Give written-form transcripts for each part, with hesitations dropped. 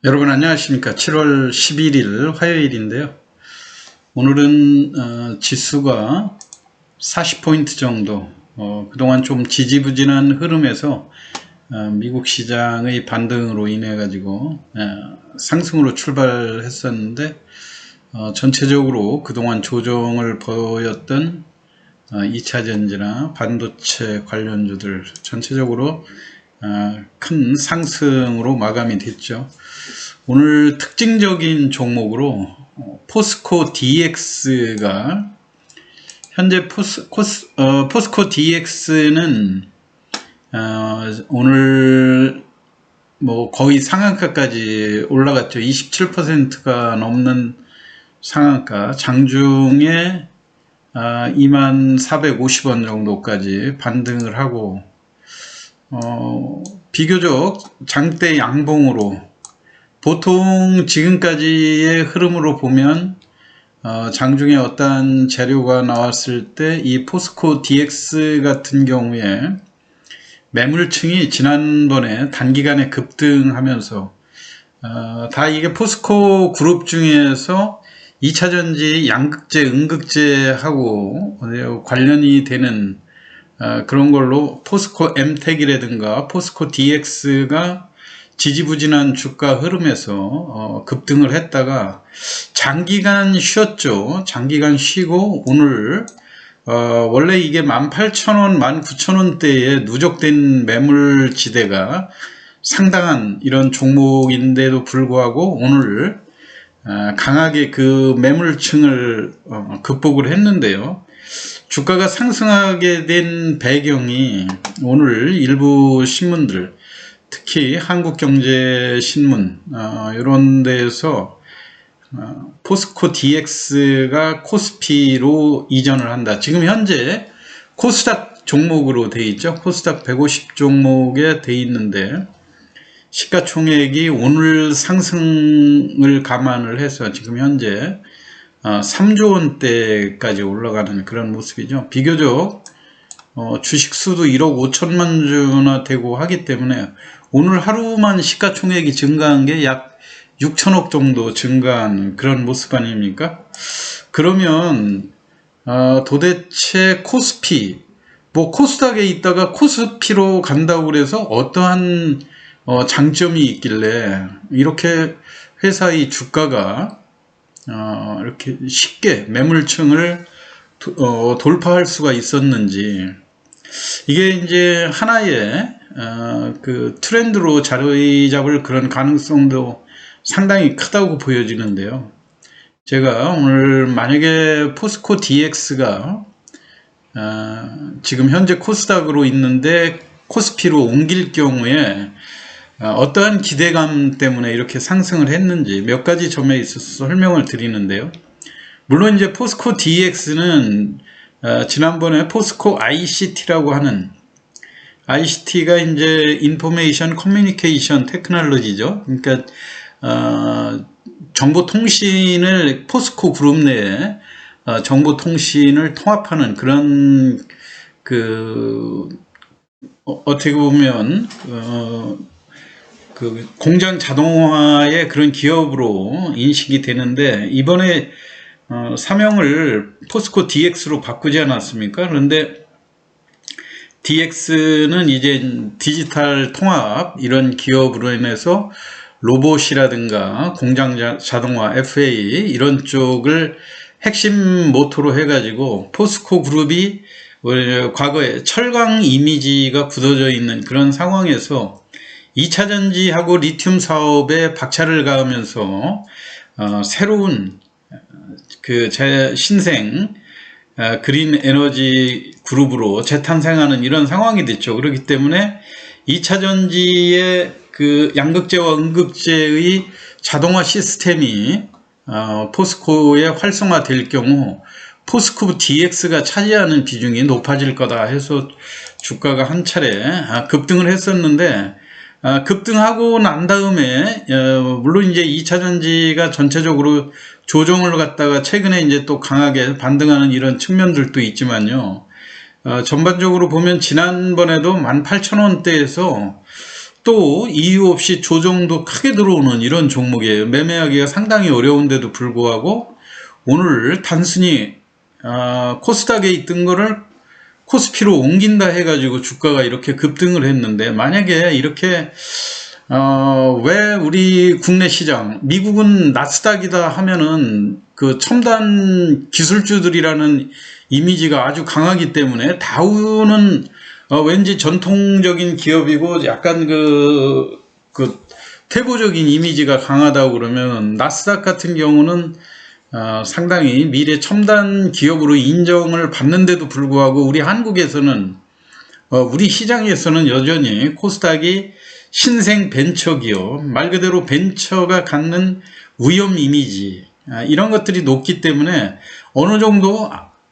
여러분 안녕하십니까. 7월 11일 화요일인데요. 오늘은 지수가 40포인트 정도 그동안 좀 지지부진한 흐름에서 미국 시장의 반등으로 인해 가지고 상승으로 출발했었는데 전체적으로 그동안 조정을 보였던 2차전지나 반도체 관련주들 전체적으로 큰 상승으로 마감이 됐죠. 오늘 특징적인 종목으로 포스코 DX가 현재 포스코 DX는 오늘 뭐 거의 상한가까지 올라갔죠. 27%가 넘는 상한가, 장중에 2450원 정도까지 반등을 하고 비교적 장대 양봉으로 보통 지금까지의 흐름으로 보면 장중에 어떠한 재료가 나왔을 때 이 포스코 DX 같은 경우에 매물층이 지난번에 단기간에 급등하면서 다 이게 포스코 그룹 중에서 2차전지 양극재, 음극재하고 관련이 되는 그런 걸로 포스코 엠텍이라든가 포스코 DX가 지지부진한 주가 흐름에서 급등을 했다가 장기간 쉬었죠. 장기간 쉬고 오늘 원래 이게 18,000원, 19,000원대에 누적된 매물지대가 상당한 이런 종목인데도 불구하고 오늘 강하게 그 매물층을 극복을 했는데요. 주가가 상승하게 된 배경이 오늘 일부 신문들, 특히 한국경제신문 이런 데에서 포스코 DX가 코스피로 이전을 한다. 지금 현재 코스닥 종목으로 돼 있죠. 코스닥 150 종목에 돼 있는데 시가총액이 오늘 상승을 감안을 해서 지금 현재 3조 원대까지 올라가는 그런 모습이죠. 비교적 주식 수도 1억 5천만 주나 되고 하기 때문에 오늘 하루만 시가총액이 증가한 게 약 6천억 정도 증가한 그런 모습 아닙니까? 그러면 도대체 코스피, 뭐 코스닥에 있다가 코스피로 간다고 그래서 어떠한 장점이 있길래 이렇게 회사의 주가가 이렇게 쉽게 매물층을 돌파할 수가 있었는지, 이게 이제 하나의 그 트렌드로 자리 잡을 그런 가능성도 상당히 크다고 보여지는데요. 제가 오늘 만약에 포스코 DX가 지금 현재 코스닥으로 있는데 코스피로 옮길 경우에 어떠한 기대감 때문에 이렇게 상승을 했는지 몇 가지 점에 있어서 설명을 드리는데요. 물론 이제 포스코 DX는 지난번에 포스코 ICT라고 하는, ICT가 이제 인포메이션 커뮤니케이션 테크놀로지죠. 그러니까 정보통신을 포스코 그룹 내에 정보통신을 통합하는 그런 어떻게 보면 그 공장 자동화의 그런 기업으로 인식이 되는데, 이번에 사명을 포스코 DX로 바꾸지 않았습니까? 그런데 DX는 이제 디지털 통합 이런 기업으로 인해서 로봇이라든가 공장 자동화 FA 이런 쪽을 핵심 모토로 해가지고 포스코 그룹이 과거에 철강 이미지가 굳어져 있는 그런 상황에서 2차전지하고 리튬 사업에 박차를 가하면서 새로운 그 신생 그린 에너지 그룹으로 재탄생하는 이런 상황이 됐죠. 그렇기 때문에 2차전지의 그 양극재와 음극재의 자동화 시스템이 포스코에 활성화될 경우 포스코 DX가 차지하는 비중이 높아질 거다 해서 주가가 한 차례 급등을 했었는데, 급등하고 난 다음에 물론 이제 2차전지가 전체적으로 조정을 갖다가 최근에 이제 또 강하게 반등하는 이런 측면들도 있지만요. 전반적으로 보면 지난번에도 18,000원대에서 또 이유 없이 조정도 크게 들어오는 이런 종목이에요. 매매하기가 상당히 어려운데도 불구하고 오늘 단순히 코스닥에 있던 거를 코스피로 옮긴다 해가지고 주가가 이렇게 급등을 했는데, 만약에 이렇게 왜 우리 국내 시장, 미국은 나스닥이다 하면은 그 첨단 기술주들이라는 이미지가 아주 강하기 때문에, 다우는 왠지 전통적인 기업이고 약간 그 퇴보적인 이미지가 강하다고 그러면, 나스닥 같은 경우는 상당히 미래 첨단 기업으로 인정을 받는데도 불구하고 우리 한국에서는 우리 시장에서는 여전히 코스닥이 신생 벤처 기업, 말 그대로 벤처가 갖는 위험 이미지, 이런 것들이 높기 때문에 어느 정도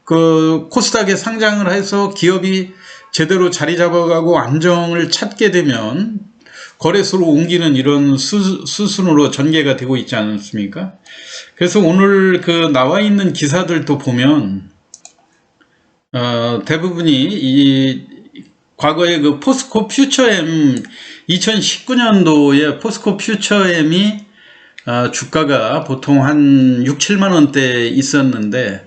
그 코스닥에 상장을 해서 기업이 제대로 자리 잡아가고 안정을 찾게 되면 거래소로 옮기는 이런 수순으로 전개가 되고 있지 않습니까? 그래서 오늘 그 나와 있는 기사들도 보면 대부분이 이 과거에 그 포스코 퓨처엠, 2019년도에 포스코 퓨처엠이 주가가 보통 한 6, 7만 원대 있었는데,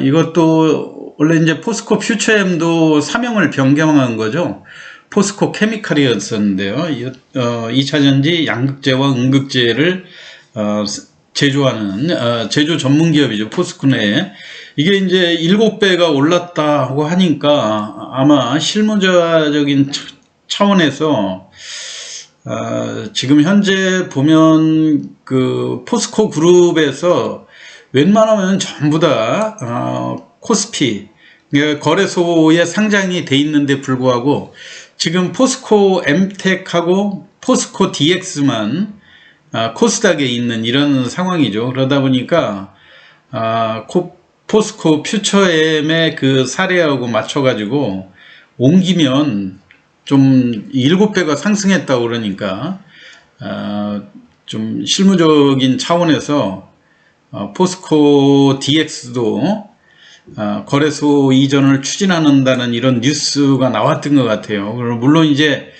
이것도 원래 이제 포스코 퓨처엠도 사명을 변경한 거죠. 포스코 케미칼이었었는데요. 2차전지 양극재와 음극재를 제조하는 제조 전문 기업이죠. 포스코 내에. 이게 이제 7배가 올랐다고 하니까 아마 실무자적인 차원에서 지금 현재 보면 그 포스코 그룹에서 웬만하면 전부 다 코스피 거래소에 상장이 돼 있는데 불구하고 지금 포스코 엠텍하고 포스코 DX만 코스닥에 있는 이런 상황이죠. 그러다 보니까 포스코 퓨처엠의 그 사례하고 맞춰가지고 옮기면 좀 7배가 상승했다고 그러니까 좀 실무적인 차원에서 포스코 DX도 거래소 이전을 추진한다는 이런 뉴스가 나왔던 것 같아요. 물론 이제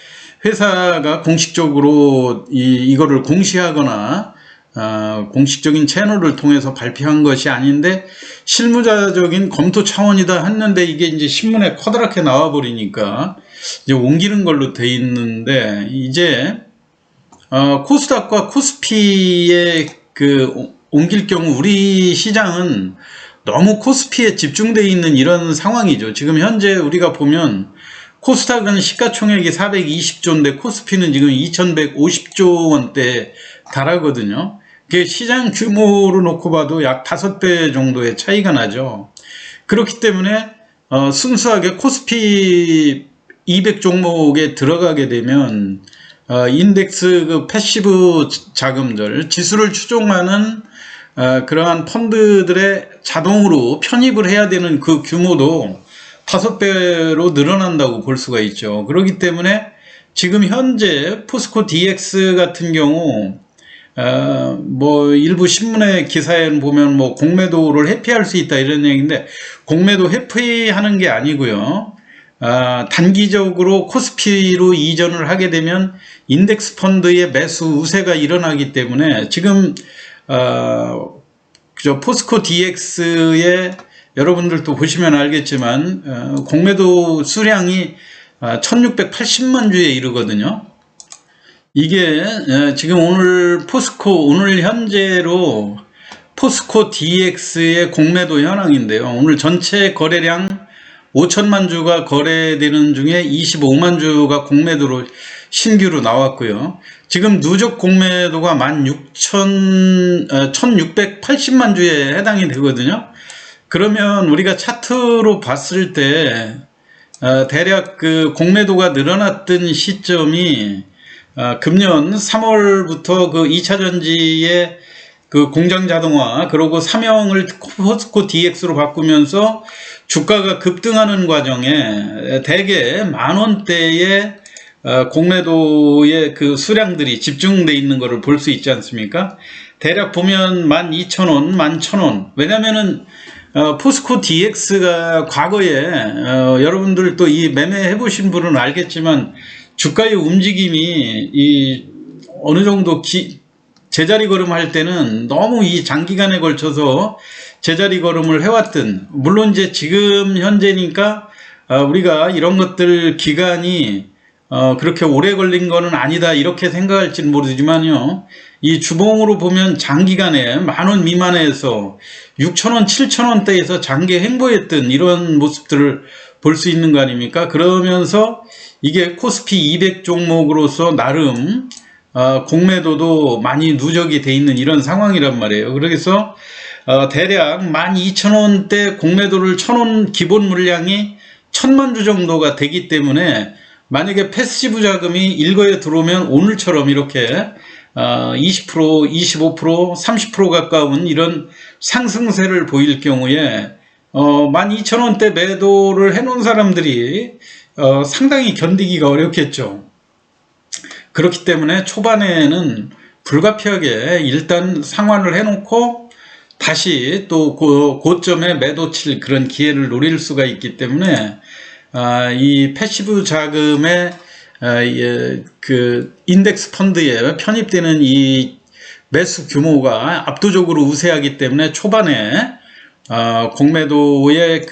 회사가 공식적으로 이거를 공시하거나 공식적인 채널을 통해서 발표한 것이 아닌데 실무자적인 검토 차원이다 했는데, 이게 이제 신문에 커다랗게 나와 버리니까 이제 옮기는 걸로 돼 있는데, 이제 코스닥과 코스피에 그 옮길 경우 우리 시장은 너무 코스피에 집중되어 있는 이런 상황이죠. 지금 현재 우리가 보면 코스닥은 시가총액이 420조인데 코스피는 지금 2150조 원대에 달하거든요. 그게 시장 규모로 놓고 봐도 약 5배 정도의 차이가 나죠. 그렇기 때문에 순수하게 코스피 200 종목에 들어가게 되면 인덱스 그 패시브 자금들, 지수를 추종하는 그러한 펀드들의 자동으로 편입을 해야 되는 그 규모도 5배로 늘어난다고 볼 수가 있죠. 그렇기 때문에 지금 현재 포스코 DX 같은 경우 뭐 일부 신문의 기사에는 보면 뭐 공매도를 회피할 수 있다 이런 얘기인데, 공매도 회피하는 게 아니고요. 단기적으로 코스피로 이전을 하게 되면 인덱스 펀드의 매수 우세가 일어나기 때문에 지금 포스코 DX의 여러분들도 보시면 알겠지만 공매도 수량이 1680만 주에 이르거든요. 이게 지금 오늘 현재로 포스코 DX의 공매도 현황인데요. 오늘 전체 거래량 5천만 주가 거래되는 중에 25만 주가 공매도로 신규로 나왔고요. 지금 누적 공매도가 1680만 주에 해당이 되거든요. 그러면 우리가 차트로 봤을 때 대략 그 공매도가 늘어났던 시점이 금년 3월부터 그 2차전지의 그 공장 자동화, 그리고 사명을 포스코 DX로 바꾸면서 주가가 급등하는 과정에 대개 10,000원대의 공매도의 그 수량들이 집중되어 있는 것을 볼 수 있지 않습니까? 대략 보면 12,000원, 11,000원. 왜냐면은 포스코 DX가 과거에 여러분들도 이 매매해 보신 분은 알겠지만 주가의 움직임이 어느 정도 제자리 걸음할 때는 너무 이 장기간에 걸쳐서 제자리 걸음을 해왔던, 물론 이제 지금 현재니까 우리가 이런 것들 기간이 그렇게 오래 걸린 거는 아니다 이렇게 생각할지는 모르지만요, 이 주봉으로 보면 장기간에 10,000원 미만에서 6,000원, 7,000원대에서 장기 행보했던 이런 모습들을 볼 수 있는 거 아닙니까? 그러면서 이게 코스피 200 종목으로서 나름 공매도도 많이 누적이 돼 있는 이런 상황이란 말이에요. 그래서 대략 12,000원대 공매도를 쳐놓은 기본 물량이 1,000만 주 정도가 되기 때문에, 만약에 패시브 자금이 일거에 들어오면 오늘처럼 이렇게 20%, 25%, 30% 가까운 이런 상승세를 보일 경우에 12,000원대 매도를 해놓은 사람들이 상당히 견디기가 어렵겠죠. 그렇기 때문에 초반에는 불가피하게 일단 상환을 해놓고 다시 또 고점에 매도 칠 그런 기회를 노릴 수가 있기 때문에, 이 패시브 자금의 그 인덱스 펀드에 편입되는 이 매수 규모가 압도적으로 우세하기 때문에 초반에 공매도에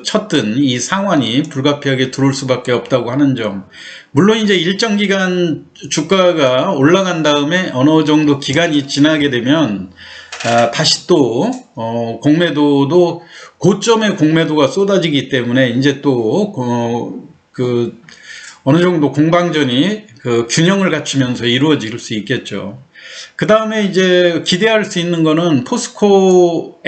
쳤던 이 상환이 불가피하게 들어올 수밖에 없다고 하는 점. 물론 이제 일정 기간 주가가 올라간 다음에 어느 정도 기간이 지나게 되면 다시 또 공매도도 고점의 공매도가 쏟아지기 때문에 이제 또 어느 정도 공방전이 균형을 갖추면서 이루어질 수 있겠죠. 그 다음에 이제 기대할 수 있는 거는 포스코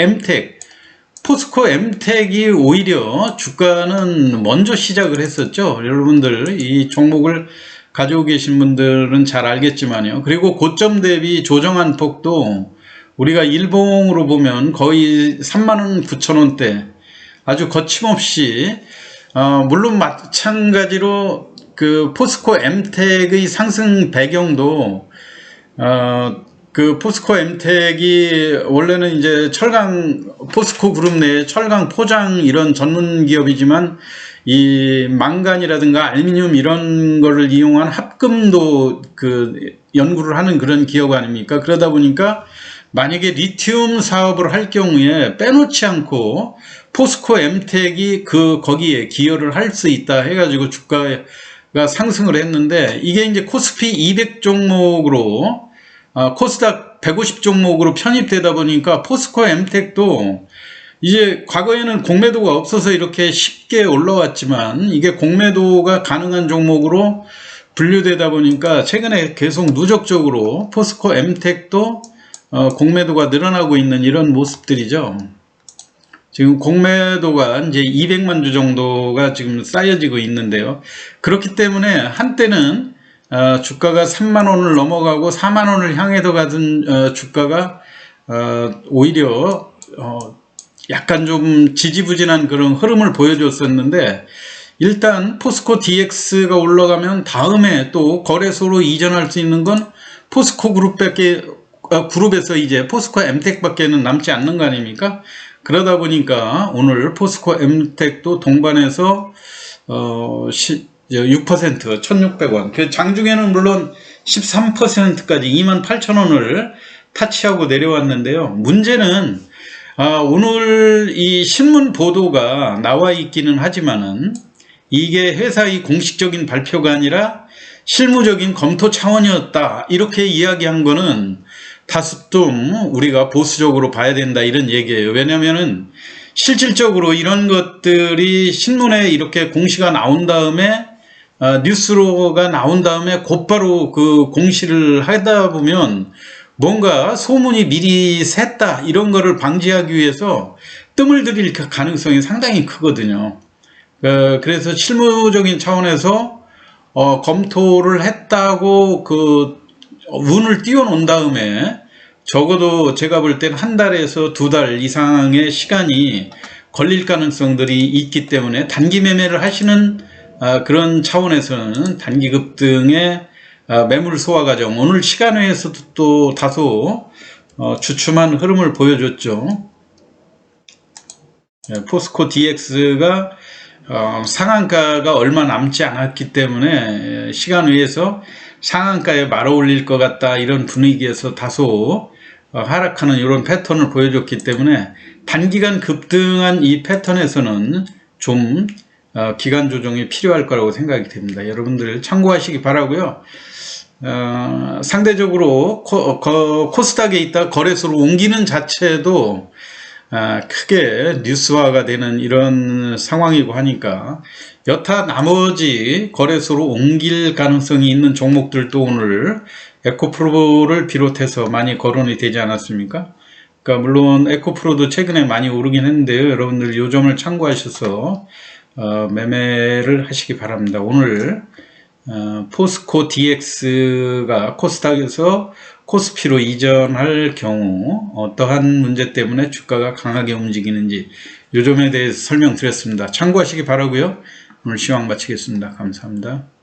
엠텍이 오히려 주가는 먼저 시작을 했었죠. 여러분들 이 종목을 가지고 계신 분들은 잘 알겠지만요. 그리고 고점 대비 조정한 폭도 우리가 일봉으로 보면 거의 39,000원대 아주 거침없이, 물론 마찬가지로 포스코 엠텍의 상승 배경도, 포스코 엠텍이 원래는 이제 포스코 그룹 내에 철강 포장 이런 전문 기업이지만, 이 망간이라든가 알루미늄 이런 거를 이용한 합금도 연구를 하는 그런 기업 아닙니까? 그러다 보니까 만약에 리튬 사업을 할 경우에 빼놓지 않고 포스코 엠텍이 거기에 기여를 할 수 있다 해가지고 주가가 상승을 했는데, 이게 이제 코스피 200 종목으로 코스닥 150 종목으로 편입되다 보니까 포스코 엠텍도 이제 과거에는 공매도가 없어서 이렇게 쉽게 올라왔지만, 이게 공매도가 가능한 종목으로 분류되다 보니까 최근에 계속 누적적으로 포스코 엠텍도 공매도가 늘어나고 있는 이런 모습들이죠. 지금 공매도가 이제 200만 주 정도가 지금 쌓여지고 있는데요. 그렇기 때문에 한때는 주가가 3만 원을 넘어가고 4만 원을 향해서 가던 주가가 오히려 약간 좀 지지부진한 그런 흐름을 보여줬었는데, 일단 포스코 DX가 올라가면 다음에 또 거래소로 이전할 수 있는 건 포스코 그룹에서 이제 포스코 엠텍밖에는 남지 않는 거 아닙니까? 그러다 보니까 오늘 포스코 엠텍도 동반해서 6%, 1,600원. 장중에는 물론 13%까지 28,000원을 타치하고 내려왔는데요. 문제는 오늘 이 신문 보도가 나와 있기는 하지만은, 이게 회사의 공식적인 발표가 아니라 실무적인 검토 차원이었다 이렇게 이야기한 거는 다소 좀 우리가 보수적으로 봐야 된다 이런 얘기예요. 왜냐면은 실질적으로 이런 것들이 신문에 이렇게 공시가 나온 다음에, 뉴스로가 나온 다음에 곧바로 공시를 하다 보면 뭔가 소문이 미리 샜다 이런 거를 방지하기 위해서 뜸을 들일 가능성이 상당히 크거든요. 그래서 실무적인 차원에서 검토를 했다고 운을 띄워놓은 다음에 적어도 제가 볼 땐 한 달에서 2달 이상의 시간이 걸릴 가능성들이 있기 때문에, 단기 매매를 하시는 그런 차원에서는 단기 급등의 매물 소화 과정, 오늘 시간외에서도 또 다소 주춤한 흐름을 보여줬죠. 포스코 DX가 상한가가 얼마 남지 않았기 때문에 시간 외에서 상한가에 말아올릴 것 같다 이런 분위기에서 다소 하락하는 이런 패턴을 보여줬기 때문에 단기간 급등한 이 패턴에서는 좀 기간 조정이 필요할 거라고 생각이 됩니다. 여러분들 참고하시기 바라고요. 상대적으로 코스닥에 있다 거래소로 옮기는 자체도 크게 뉴스화가 되는 이런 상황이고 하니까 여타 나머지 거래소로 옮길 가능성이 있는 종목들도 오늘 에코프로를 비롯해서 많이 거론이 되지 않았습니까? 그러니까 물론 에코프로도 최근에 많이 오르긴 했는데요. 여러분들 요 점을 참고하셔서 매매를 하시기 바랍니다. 오늘 포스코 DX가 코스닥에서 코스피로 이전할 경우 어떠한 문제 때문에 주가가 강하게 움직이는지 요 점에 대해서 설명드렸습니다. 참고하시기 바라고요. 오늘 시황 마치겠습니다. 감사합니다.